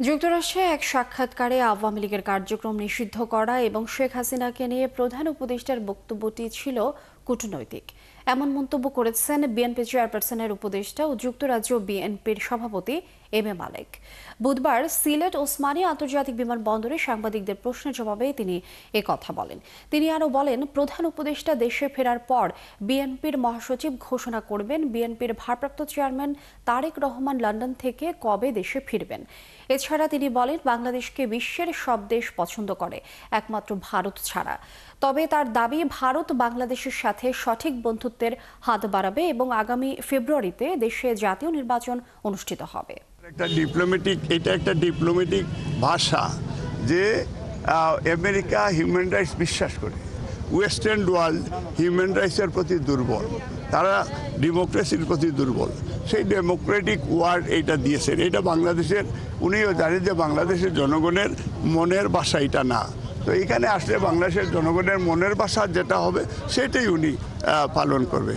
যুক্তরাষ্ট্রে এক সাক্ষাৎকারে আওয়ামী লীগের কার্যক্রম নিষিদ্ধ করা এবং শেখ হাসিনাকে নিয়ে প্রধান উপদেষ্টার বক্তব্যটি ছিল কূটনৈতিক, এমন মন্তব্য করেছেন বিএনপি চেয়ারপারসনের উপদেষ্টা ও যুক্তরাজ্য বিএনপির সভাপতি এম এ মালেক। বুধবার সিলেট ওসমানী আন্তর্জাতিক বিমানবন্দরে সাংবাদিকদের প্রশ্নের জবাবে তিনি কথা বলেন। তিনি আরও বলেন, প্রধান উপদেষ্টা দেশে ফেরার পর বিএনপির মহাসচিব ঘোষণা করবেন বিএনপির ভারপ্রাপ্ত চেয়ারম্যান তারেক রহমান লন্ডন থেকে কবে দেশে ফিরবেন। এছাড়া তিনি বলেন, বাংলাদেশকে বিশ্বের সব দেশ পছন্দ করে, একমাত্র ভারত ছাড়া। তবে তার দাবি, ভারত বাংলাদেশের সাথে সঠিক বন্ধুত্বের হাত বাড়াবে এবং আগামী ফেব্রুয়ারিতে দেশে জাতীয় নির্বাচন অনুষ্ঠিত হবে। এটা একটা ডিপ্লোম্যাটিক ভাষা যে আমেরিকা হিউম্যান রাইটস বিশ্বাস করে, ওয়েস্টার্ন ওয়ার্ল্ড হিউম্যান রাইটসের প্রতি দুর্বল, তারা ডেমোক্রেসির প্রতি দুর্বল। সেই ডেমোক্রেটিক ওয়ার্ড এইটা দিয়েছেন। এটা বাংলাদেশের, উনিও জানেন যে বাংলাদেশের জনগণের মনের ভাষা এটা না। তো এখানে আসলে বাংলাদেশের জনগণের মনের ভাষা যেটা হবে সেটাই উনি পালন করবে।